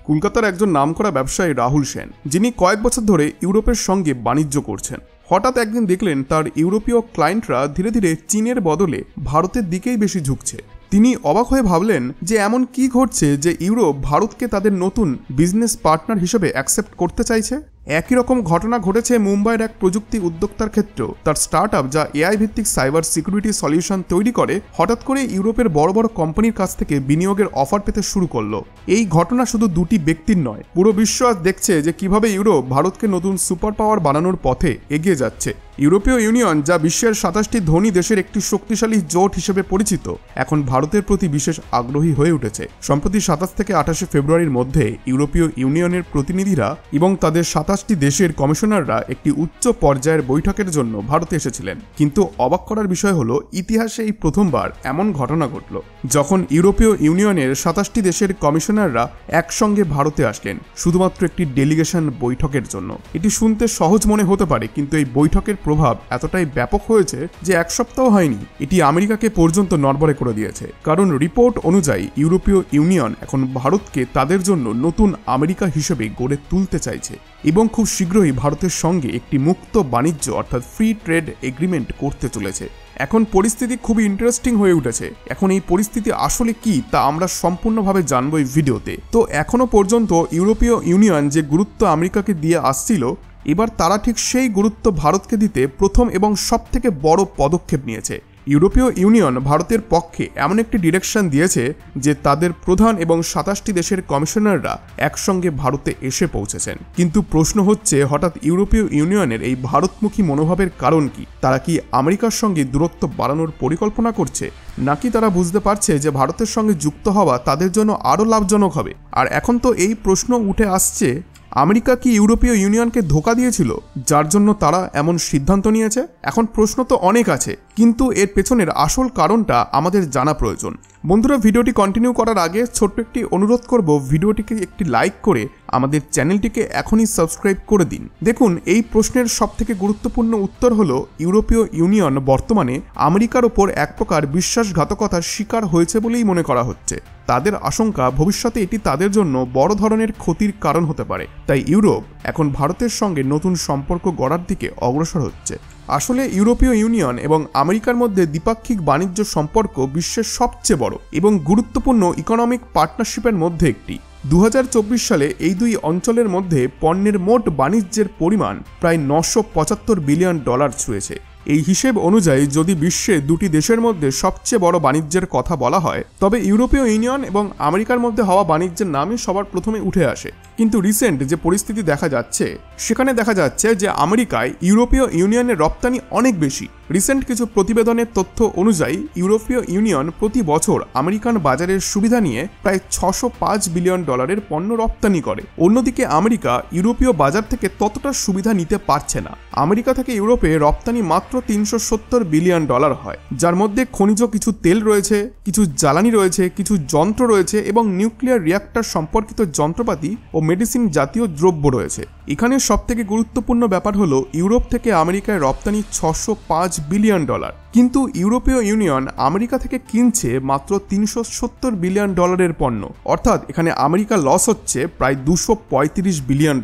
কলকাতার একজন নামকরা ব্যবসায়ী রাহুল সেন, যিনি কয়েক বছর ধরে ইউরোপের সঙ্গে বাণিজ্য করছেন। হঠাৎ একদিন দেখলেন তার ইউরোপীয় ক্লায়েন্টরা ধীরে ধীরে চীনের বদলে ভারতের দিকেই বেশি ঝুঁকছে। তিনি অবাক হয়ে ভাবলেন যে এমন কি ঘটছে যে ইউরোপ ভারতকে তাদের নতুন বিজনেস পার্টনার হিসেবে অ্যাকসেপ্ট করতে চাইছে। একই রকম ঘটনা ঘটেছে মুম্বাইয়ের এক প্রযুক্তি উদ্যোক্তার ক্ষেত্রেও। তার স্টার্টআপ, যা এআই ভিত্তিক সাইবার সিকিউরিটি সলিউশন তৈরি করে, হঠাৎ করে ইউরোপের বড় বড় কোম্পানির কাছ থেকে বিনিয়োগের অফার পেতে শুরু করলো। এই ঘটনা শুধু দুটি ব্যক্তির নয়, পুরো বিশ্ব আজ দেখছে যে কিভাবে ইউরোপ ভারতকে নতুন সুপার পাওয়ার বানানোর পথে এগিয়ে যাচ্ছে। ইউরোপীয় ইউনিয়ন, যা বিশ্বের 27টি ধনী দেশের একটি শক্তিশালী জোট হিসেবে পরিচিত, এখন ভারতের প্রতি বিশেষ আগ্রহী হয়ে উঠেছে। সম্প্রতি 27 থেকে 28 ফেব্রুয়ারির মধ্যে ইউরোপীয় ইউনিয়নের প্রতিনিধিরা এবং তাদের 27টি দেশের কমিশনাররা একটি উচ্চ পর্যায়ের বৈঠকের জন্য ভারতে এসেছিলেন। কিন্তু অবাক করার বিষয় হলো, ইতিহাসে এই প্রথমবার এমন ঘটনা ঘটল যখন ইউরোপীয় ইউনিয়নের 27টি দেশের কমিশনাররা একসঙ্গে ভারতে আসলেন শুধুমাত্র একটি ডেলিগেশন বৈঠকের জন্য। এটি শুনতে সহজ মনে হতে পারে, কিন্তু এই বৈঠকের প্রভাব এতটাই ব্যাপক হয়েছে যে এক সপ্তাহ হয়নি এটি আমেরিকাকে পর্যন্ত নড়বড়ে করে দিয়েছে। কারণ রিপোর্ট অনুযায়ী ইউরোপীয় ইউনিয়ন এখন ভারতকে তাদের জন্য নতুন আমেরিকা হিসেবে গড়ে তুলতে চাইছে এবং খুব শীঘ্রই ভারতের সঙ্গে একটি মুক্ত বাণিজ্য অর্থাৎ ফ্রি ট্রেড এগ্রিমেন্ট করতে চলেছে। এখন পরিস্থিতি খুবই ইন্টারেস্টিং হয়ে উঠেছে। এখন এই পরিস্থিতি আসলে কি তা আমরা সম্পূর্ণভাবে জানবো এই ভিডিওতে। তো এখনো পর্যন্ত ইউরোপীয় ইউনিয়ন যে গুরুত্ব আমেরিকাকে দিয়ে আসছিল, এবার তারা ঠিক সেই গুরুত্ব ভারতকে দিতে প্রথম এবং সবথেকে বড় পদক্ষেপ নিয়েছে। ইউরোপীয় ইউনিয়ন ভারতের পক্ষে এমন একটি ডিরেকশন দিয়েছে যে তাদের প্রধান এবং 27টি দেশের কমিশনাররা একসঙ্গে ভারতে এসে পৌঁছেছেন। কিন্তু প্রশ্ন হচ্ছে, হঠাৎ ইউরোপীয় ইউনিয়নের এই ভারতমুখী মনোভাবের কারণ কি? তারা কি আমেরিকার সঙ্গে দূরত্ব বাড়ানোর পরিকল্পনা করছে, নাকি তারা বুঝতে পারছে যে ভারতের সঙ্গে যুক্ত হওয়া তাদের জন্য আরও লাভজনক হবে? আর এখন তো এই প্রশ্ন উঠে আসছে, আমেরিকা কি ইউরোপীয় ইউনিয়নকে ধোঁকা দিয়েছিল যার জন্য তারা এমন সিদ্ধান্ত নিয়েছে? এখন প্রশ্ন তো অনেক আছে, কিন্তু এর পেছনের আসল কারণটা আমাদের জানা প্রয়োজন। বন্ধুরা, ভিডিওটি কন্টিনিউ করার আগে ছোট্ট একটি অনুরোধ করব, ভিডিওটিকে একটি লাইক করে আমাদের চ্যানেলটিকে এখনই সাবস্ক্রাইব করে দিন। দেখুন, এই প্রশ্নের সবথেকে গুরুত্বপূর্ণ উত্তর হলো, ইউরোপীয় ইউনিয়ন বর্তমানে আমেরিকার ওপর এক প্রকার বিশ্বাসঘাতকতার শিকার হয়েছে বলেই মনে করা হচ্ছে। তাদের আশঙ্কা, ভবিষ্যতে এটি তাদের জন্য বড় ধরনের ক্ষতির কারণ হতে পারে। তাই ইউরোপ এখন ভারতের সঙ্গে নতুন সম্পর্ক গড়ার দিকে অগ্রসর হচ্ছে। আসলে ইউরোপীয় ইউনিয়ন এবং আমেরিকার মধ্যে দ্বিপাক্ষিক বাণিজ্য সম্পর্ক বিশ্বের সবচেয়ে বড় এবং গুরুত্বপূর্ণ ইকোনমিক পার্টনারশিপের মধ্যে একটি। 2024 সালে এই দুই অঞ্চলের মধ্যে পণ্যের মোট বাণিজ্যের পরিমাণ প্রায় $975 বিলিয়ন ছুঁয়েছে। এই হিসেব অনুযায়ী যদি বিশ্বে দুটি দেশের মধ্যে সবচেয়ে বড় বাণিজ্যের কথা বলা হয়, তবে ইউরোপীয় ইউনিয়ন এবং আমেরিকার মধ্যে হওয়া বাণিজ্যের নামই সবার প্রথমে উঠে আসে। কিন্তু রিসেন্ট যে পরিস্থিতি দেখা যাচ্ছে, সেখানে দেখা যাচ্ছে যে আমেরিকায় ইউরোপীয় ইউনিয়নের রপ্তানি অনেক বেশি। রিসেন্ট কিছু প্রতিবেদনের তথ্য অনুযায়ী ইউরোপীয় ইউনিয়ন প্রতি বছর আমেরিকান বাজারের সুবিধা নিয়ে প্রায় $605 বিলিয়ন পণ্য রপ্তানি করে। অন্যদিকে আমেরিকা ইউরোপীয় বাজার থেকে ততটা সুবিধা নিতে পারছে না। আমেরিকা থেকে ইউরোপে রপ্তানি মাত্র $370 বিলিয়ন হয়, যার মধ্যে খনিজ কিছু তেল রয়েছে, কিছু জ্বালানি রয়েছে, কিছু যন্ত্র রয়েছে এবং নিউক্লিয়ার রিঅ্যাক্টর সম্পর্কিত যন্ত্রপাতি ও মেডিসিন জাতীয় দ্রব্য রয়েছে। এখানে সবথেকে গুরুত্বপূর্ণ ব্যাপার হলো, ইউরোপ থেকে আমেরিকায় রপ্তানি $605 বিলিয়ন। কিন্তু ইউরোপীয় ইউনিয়ন আমেরিকা থেকে কিনছে মাত্র $370 বিলিয়ন পণ্য। অর্থাৎ এখানে আমেরিকা লস হচ্ছে প্রায় $235 বিলিয়ন।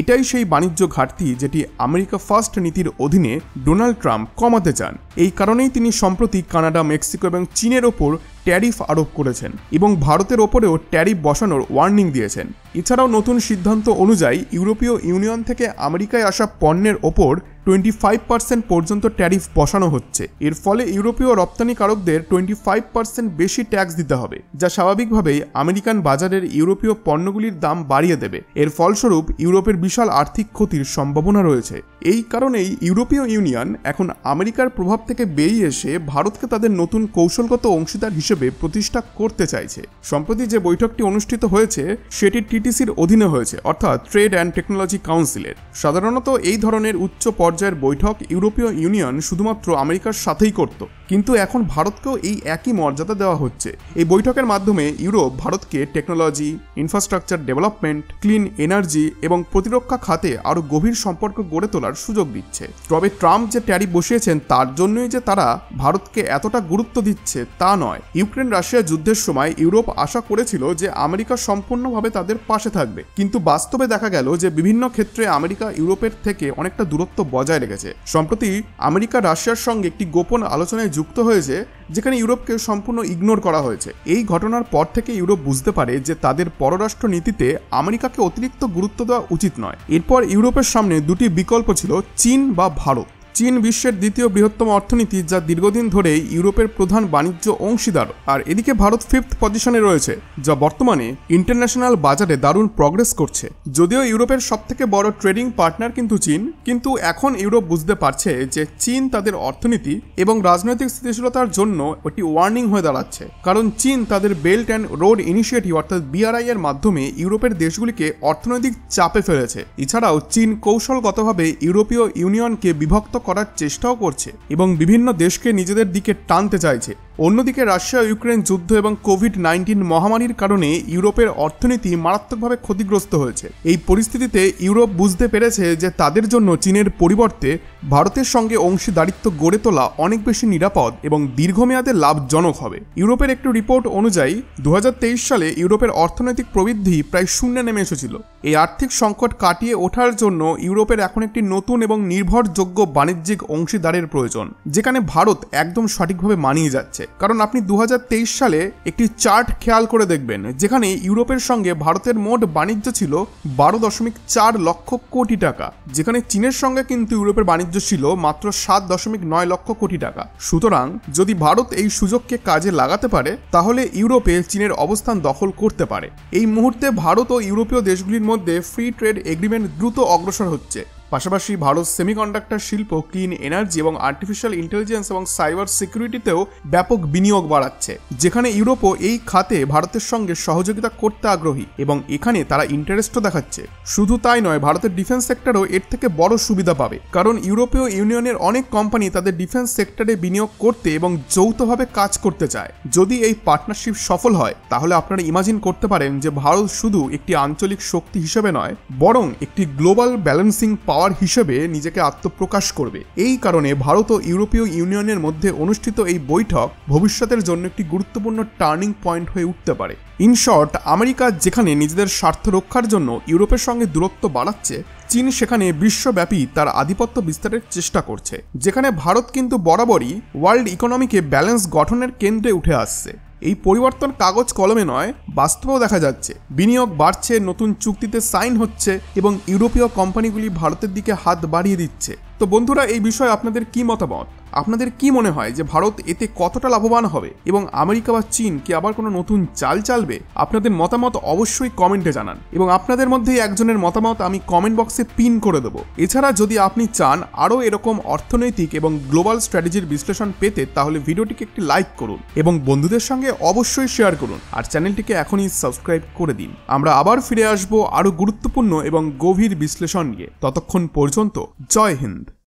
এটাই সেই বাণিজ্য ঘাটতি যেটি আমেরিকা ফার্স্ট নীতির অধীনে ডোনাল্ড ট্রাম্প কমাতে চান। এই কারণেই তিনি সম্প্রতি কানাডা, মেক্সিকো এবং চীনের ওপর ট্যারিফ আরোপ করেছেন এবং ভারতের ওপরেও ট্যারিফ বসানোর ওয়ার্নিং দিয়েছেন। এছাড়াও নতুন সিদ্ধান্ত অনুযায়ী ইউরোপীয় ইউনিয়ন থেকে আমেরিকায় আসা পণ্যের ওপর 25% পর্যন্ত ট্যারিফ বসানো হচ্ছে। এর ফলে ইউরোপীয় রপ্তানিকারকদের 25% বেশি ট্যাক্স দিতে হবে, যা স্বাভাবিকভাবেই আমেরিকান বাজারের ইউরোপীয় পণ্যগুলির দাম বাড়িয়ে দেবে। এর ফলস্বরূপ ইউরোপের বিশাল আর্থিক ক্ষতির সম্ভাবনা রয়েছে। এই কারণেই ইউরোপীয় ইউনিয়ন এখন আমেরিকার প্রভাব থেকে বেরিয়ে এসে ভারতকে তাদের নতুন কৌশলগত অংশীদার হিসেবে প্রতিষ্ঠা করতে চাইছে। সম্প্রতি যে বৈঠকটি অনুষ্ঠিত হয়েছে সেটি টিটিসির অধীনে হয়েছে, অর্থাৎ ট্রেড অ্যান্ড টেকনোলজি কাউন্সিলের। সাধারণত এই ধরনের উচ্চ পর্যায়ের বৈঠক ইউরোপীয় ইউনিয়ন শুধুমাত্র আমেরিকার সাথেই করত, কিন্তু এখন ভারতকেও এই একই মর্যাদা দেওয়া হচ্ছে। এই বৈঠকের মাধ্যমে ইউরোপ ভারতকে technology, infrastructure development, clean energy এবং প্রতিরক্ষা খাতে আরও গভীর সম্পর্ক গড়ে তোলার সুযোগ দিচ্ছে। তবে ট্রাম্প যে ট্যারিফ বসিয়েছেন তার জন্যই যে তারা ভারতকে এতটা গুরুত্ব দিচ্ছে তা নয়। ইউক্রেন রাশিয়া যুদ্ধের সময় ইউরোপ আশা করেছিল যে আমেরিকা সম্পূর্ণভাবে তাদের পাশে থাকবে, কিন্তু বাস্তবে দেখা গেল যে বিভিন্ন ক্ষেত্রে আমেরিকা ইউরোপের থেকে অনেকটা দূরত্ব বজায় রেখেছে। সম্প্রতি আমেরিকা রাশিয়ার সঙ্গে একটি গোপন আলোচনায় যুক্ত হয়েছে, যেখানে ইউরোপকে সম্পূর্ণ ইগনোর করা হয়েছে। এই ঘটনার পর থেকে ইউরোপ বুঝতে পারে যে তাদের পররাষ্ট্র নীতিতে আমেরিকাকে অতিরিক্ত গুরুত্ব দেওয়া উচিত নয়। এরপর ইউরোপের সামনে দুটি বিকল্প ছিল, চীন বা ভারত। চীন বিশ্বের দ্বিতীয় বৃহত্তম অর্থনীতি, যা দীর্ঘদিন ধরেই ইউরোপের প্রধান বাণিজ্য অংশীদার। আর এদিকে ভারত 5th পজিশনে রয়েছে, যা বর্তমানে ইন্টারন্যাশনাল বাজারে দারুণ প্রগ্রেস করছে। যদিও ইউরোপের সবথেকে বড় ট্রেডিং পার্টনার কিন্তু চীন, কিন্তু এখন ইউরোপ বুঝতে পারছে যে চীন তাদের অর্থনীতি এবং রাজনৈতিক স্থিতিশীলতার জন্য একটি ওয়ার্নিং হয়ে দাঁড়াচ্ছে। কারণ চীন তাদের বেল্ট অ্যান্ড রোড ইনিশিয়েটিভ অর্থাৎ BRI এর মাধ্যমে ইউরোপের দেশগুলিকে অর্থনৈতিক চাপে ফেলেছে। এছাড়াও চীন কৌশলগতভাবে ইউরোপীয় ইউনিয়নকে বিভক্ত করার চেষ্টাও করছে এবং বিভিন্ন দেশকে নিজেদের দিকে টানতে চাইছে। অন্যদিকে রাশিয়া ইউক্রেন যুদ্ধ এবং কোভিড-19 মহামারীর কারণে ইউরোপের অর্থনীতি মারাত্মকভাবে ক্ষতিগ্রস্ত হয়েছে। এই পরিস্থিতিতে ইউরোপ বুঝতে পেরেছে যে তাদের জন্য চীনের পরিবর্তে ভারতের সঙ্গে অংশীদারিত্ব গড়ে তোলা অনেক বেশি নিরাপদ এবং দীর্ঘমেয়াদে লাভজনক হবে। ইউরোপের একটি রিপোর্ট অনুযায়ী 2023 সালে ইউরোপের অর্থনৈতিক প্রবৃদ্ধি প্রায় শূন্যে নেমে এসেছিল। এই আর্থিক সংকট কাটিয়ে ওঠার জন্য ইউরোপের এখন একটি নতুন এবং নির্ভরযোগ্য বাণিজ্যিক অংশীদারের প্রয়োজন, যেখানে ভারত একদম সঠিকভাবে মানিয়ে যাচ্ছে। কারণ আপনি 2023 সালে একটি চার্ট খেয়াল করে দেখবেন, যেখানে ইউরোপের সঙ্গে ভারতের মোট বাণিজ্য ছিল 12.4 লক্ষ কোটি টাকা, যেখানে চীনের সঙ্গে কিন্তু ইউরোপের বাণিজ্য ছিল মাত্র 7.9 লক্ষ কোটি টাকা। সুতরাং যদি ভারত এই সুযোগকে কাজে লাগাতে পারে, তাহলে ইউরোপে চীনের অবস্থান দখল করতে পারে। এই মুহূর্তে ভারত ও ইউরোপীয় দেশগুলির মধ্যে ফ্রি ট্রেড এগ্রিমেন্ট দ্রুত অগ্রসর হচ্ছে। পাশাপাশি ভারত সেমিকন্ডাক্টর শিল্প, ক্লিন এনার্জি এবং আর্টিফিশিয়াল ইন্টেলিজেন্স এবং সাইবার সিকিউরিটিতেও ব্যাপক বিনিয়োগ বাড়াচ্ছে, যেখানে ইউরোপও এই খাতে ভারতের সঙ্গে সহযোগিতা করতে আগ্রহী এবং এখানে তারা ইন্টারেস্টও দেখাচ্ছে। শুধু তাই নয়, ভারতের ডিফেন্স সেক্টরও এর থেকে বড় সুবিধা পাবে, কারণ ইউরোপীয় ইউনিয়নের অনেক কোম্পানি তাদের ডিফেন্স সেক্টরে বিনিয়োগ করতে এবং যৌথভাবে কাজ করতে চায়। যদি এই পার্টনারশিপ সফল হয়, তাহলে আপনারা ইমাজিন করতে পারেন যে ভারত শুধু একটি আঞ্চলিক শক্তি হিসেবে নয়, বরং একটি গ্লোবাল ব্যালেন্সিং পাওয়ার হিসেবে নিজেকে আত্মপ্রকাশ করবে। এই কারণে ভারত ও ইউরোপীয় ইউনিয়নের মধ্যে অনুষ্ঠিত এই বৈঠক ভবিষ্যতের জন্য একটি গুরুত্বপূর্ণ টার্নিং পয়েন্ট হয়ে উঠতে পারে। ইন শর্ট, আমেরিকা যেখানে নিজেদের স্বার্থ রক্ষার জন্য ইউরোপের সঙ্গে দূরত্ব বাড়াচ্ছে, চীন সেখানে বিশ্বব্যাপী তার আধিপত্য বিস্তারের চেষ্টা করছে, যেখানে ভারত কিন্তু বরাবরই ওয়ার্ল্ড ইকোনমিকে ব্যালেন্স গঠনের কেন্দ্রে উঠে আসছে। এই পরিবর্তন কাগজ কলমে নয়, বাস্তবেও দেখা যাচ্ছে। বিনিয়োগ বাড়ছে, নতুন চুক্তিতে সাইন হচ্ছে এবং ইউরোপীয় কোম্পানিগুলি ভারতের দিকে হাত বাড়িয়ে দিচ্ছে। তো বন্ধুরা, এই বিষয়ে আপনাদের কি মতামত? আপনাদের কি মনে হয় যে ভারত এতে কতটা লাভবান হবে এবং আমেরিকা বা চীন কি আবার কোনো নতুন চাল চালবে? আপনাদের মতামত অবশ্যই কমেন্টে জানান এবং আপনাদের মধ্যেই একজনের মতামত আমি কমেন্ট বক্সে পিন করে দেবো। এছাড়া যদি আপনি চান আরও এরকম অর্থনৈতিক এবং গ্লোবাল স্ট্র্যাটেজির বিশ্লেষণ পেতে, তাহলে ভিডিওটিকে একটি লাইক করুন এবং বন্ধুদের সঙ্গে অবশ্যই শেয়ার করুন আর চ্যানেলটিকে এখনই সাবস্ক্রাইব করে দিন। আমরা আবার ফিরে আসবো আরও গুরুত্বপূর্ণ এবং গভীর বিশ্লেষণ নিয়ে। ততক্ষণ পর্যন্ত জয় হিন্দ।